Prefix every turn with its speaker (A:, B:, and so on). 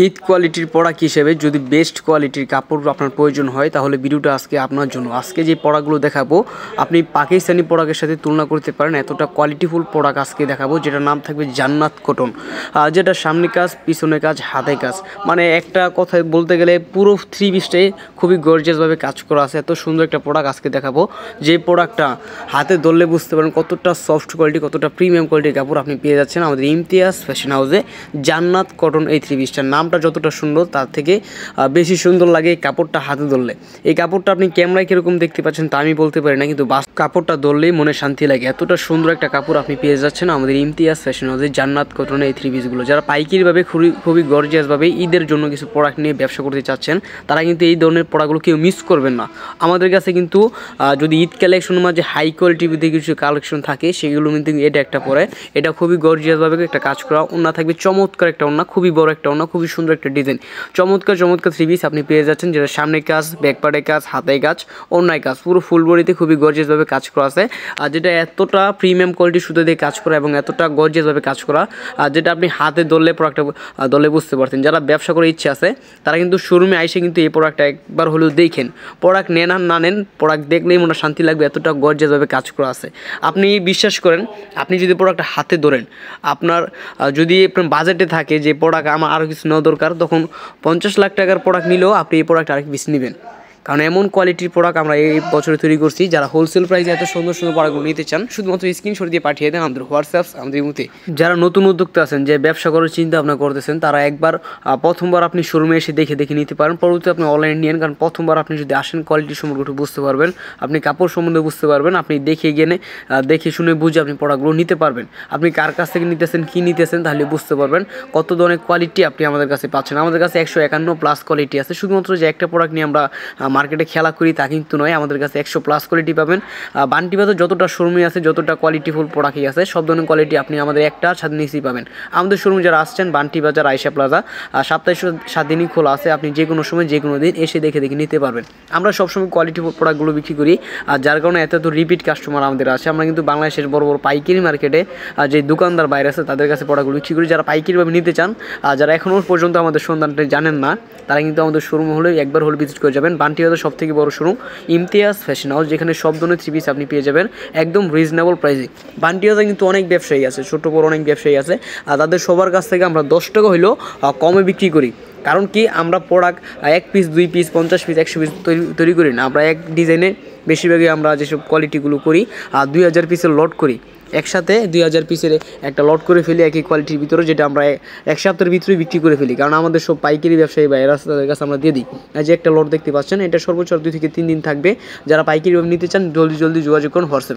A: ঈদ কোয়ালিটির প্রোডাক্ট হিসেবে যদি বেস্ট কোয়ালিটির কাপড় আপনার প্রয়োজন হয় তাহলে ভিডিওটা আজকে আপনার জন্য। আজকে যে প্রোডাক্টগুলো দেখাবো আপনি পাকিস্তানি প্রোডাক্টের সাথে তুলনা করতে পারেন, এতটা কোয়ালিটিফুল প্রোডাক্ট আজকে দেখাবো, যেটার নাম থাকবে জান্নাত কটন। যেটা সামনে কাজ, পিছনে কাজ, হাতে কাজ, মানে একটা কথায় বলতে গেলে পুরো থ্রি পিসটাই খুবই গর্জিয়াসভাবে কাজ করা আছে। এত সুন্দর একটা প্রোডাক্ট আজকে দেখাবো, যে প্রোডাক্টটা হাতে ধরলে বুঝতে পারেন কতটা সফট কোয়ালিটি, কতটা প্রিমিয়াম কোয়ালিটির কাপড় আপনি পেয়ে যাচ্ছেন আমাদের ইমতিয়াজ ফ্যাশন হাউসে। জান্নাত কটন এই থ্রি পিসটার নামটা যতটা সুন্দর তার থেকে বেশি সুন্দর লাগে এই কাপড়টা হাতে ধরলে। এই কাপড়টা আপনি ক্যামেরায় কীরকম দেখতে পাচ্ছেন তা আমি বলতে পারি না, কিন্তু কাপড়টা ধরলেই মনে শান্তি লাগে। এতটা সুন্দর একটা কাপড় আপনি পেয়ে যাচ্ছেন আমাদের ইমতিয়াজ ফ্যাশন হাউসে জান্নাত কটনের এই থ্রি পিসগুলো। যারা পাইকারিভাবে খুবই গর্জিয়াসভাবে ঈদের জন্য কিছু প্রোডাক্ট নিয়ে ব্যবসা করতে চাচ্ছেন তারা কিন্তু এই ধরনের প্রোডাক্টগুলো কেউ মিস করবেন না। আমাদের কাছে কিন্তু যদি ঈদ কালেকশন মাঝে হাই কোয়ালিটির ভিতরে কিছু কালেকশন থাকে সেগুলো কিন্তু এটা একটা পরে, এটা খুবই গর্জিয়াসভাবে একটা কাজ করা ওড়না থাকবে, চমৎকার একটা ওড়না, খুবই বড় একটা ওড়না, খুবই সুন্দর একটা ডিজাইন, চমৎকার থ্রি পিস আপনি পেয়ে যাচ্ছেন, যেটা সামনে কাজ, ব্যাকপার্টে কাজ, হাতে কাজ, ওড়নায় কাজ, পুরো ফুল বডিতে খুবই গর্জিয়াসভাবে কাজ করা আছে। আর যেটা এতটা প্রিমিয়াম কোয়ালিটির সুতো দিয়ে কাজ করা এবং এতটা গর্জিয়াসভাবে কাজ করা, আর যেটা আপনি হাতে ধরলে প্রোডাক্টটা ধরলে বুঝতে পারতেন। যারা ব্যবসা করার ইচ্ছে আছে তারা কিন্তু শোরুমে আইসে কিন্তু এই প্রোডাক্টটা একবার হলেও দেখেন, প্রোডাক্ট নেন আর না নেন, প্রোডাক্ট দেখলেই মনে শান্তি লাগবে, এতটা গর্জিয়াসভাবে কাজ করা আছে। আপনি বিশ্বাস করেন, আপনি যদি প্রোডাক্টটা হাতে ধরেন, আপনার যদি আপনার বাজেটে থাকে যে প্রোডাক্ট আমার আরও কিছু নেওয়া দরকার, তখন 50 লাখ টাকার প্রোডাক্ট নিলেও আপনি এই প্রোডাক্ট আরেক পিস নেবেন। কারণ এমন কোয়ালিটির প্রোডাক্ট আমরা এই বছরে তৈরি করছি। যারা হোলসেল প্রাইসে এত সুন্দর প্রোডাক্টগুলো নিতে চান শুধুমাত্র স্ক্রিনশট দিয়ে পাঠিয়ে দেন আমাদের হোয়াটসঅ্যাপ, আমাদের মধ্যে। যারা নতুন উদ্যোক্তা আছেন, যে ব্যবসা করার চিন্তা ভাবনা করতেছেন, তারা একবার প্রথমবার আপনি শোরুমে এসে দেখে নিতে পারেন, পরবর্তীতে আপনি অনলাইনে নিন। কারণ প্রথমবার আপনি যদি আসেন কোয়ালিটি সম্পর্কে একটু বুঝতে পারবেন, আপনি কাপড় সম্বন্ধে বুঝতে পারবেন, আপনি দেখে শুনে বুঝে আপনি প্রোডাক্টগুলো নিতে পারবেন। আপনি কার কাছ থেকে নিতেছেন, কী নিতেছেন, তাহলে বুঝতে পারবেন কত ধরনের কোয়ালিটি আপনি আমাদের কাছে পাচ্ছেন। আমাদের কাছে 151+ কোয়ালিটি আছে। শুধুমাত্র যে একটা প্রোডাক্ট নিয়ে আমরা মার্কেটে খেলা করি তা কিন্তু নয়, আমাদের কাছে 100+ কোয়ালিটি পাবেন। বান্টি বাজার যতটা শোরুমে আছে, যতটা কোয়ালিটিফুল প্রোডাক্টই আছে, সব ধরনের কোয়ালিটি আপনি আমাদের একটা সাথে নিচেই পাবেন। আমাদের শোরুমে যারা আসছেন, বান্টি বাজার, আয়েশা প্লাজা, সপ্তাহে 7 দিনই খোলা আছে। আপনি যে কোনো সময় যে কোনো দিন এসে দেখে নিতে পারবেন। আমরা সবসময় কোয়ালিটিফুল প্রোডাক্টগুলো বিক্রি করি, আর যার কারণে এত রিপিট কাস্টমার আমাদের আছে। আমরা কিন্তু বাংলাদেশের বড় পাইকারি মার্কেটে যে দোকানদার বাইরে আছে তাদের কাছে প্রোডাক্টগুলো বিক্রি করি। যারা পাইকারিভাবে নিতে চান, যারা এখনও পর্যন্ত আমাদের সন্ধানটা জানেন না, তারা কিন্তু আমাদের শোরুম হলে একবার হলে ভিজিট করে যাবেন। বান্টি বাজার সবথেকে বড় শোরুম ইমতিয়াজ ফ্যাশন হাউস, যেখানে সব ধরনের থ্রি পিস আপনি পেয়ে যাবেন একদম রিজনেবল প্রাইসে। বান্টি বাজার কিন্তু অনেক ব্যবসায়ী আছে, ছোটো বড় অনেক ব্যবসায়ী আছে, আর তাদের সবার কাছ থেকে আমরা 10 টাকা হলেও কমে বিক্রি করি। কারণ কি, আমরা product 1 piece, 2 piece, 50 piece, 100 piece তৈরি করি না। আমরা এক ডিজাইনে বেশিরভাগই আমরা যেসব কোয়ালিটিগুলো করি, 2000 পিসের লট করি, একসাথে 2000 পিসের একটা লট করে ফেলি একই কোয়ালিটির ভিতরে, যেটা আমরা 1 সপ্তাহের ভিতরে বিক্রি করে ফেলি। কারণ আমাদের সব পাইকারি ব্যবসায়ী বা এরা তাদের কাছে আমরা দিয়ে দিই। যে একটা লট দেখতে পাচ্ছেন, এটা সর্বোচ্চ 2 থেকে 3 দিন থাকবে। যারা পাইকারিভাবে নিতে চান জলদি যোগাযোগ করুন হোয়াটসঅ্যাপে।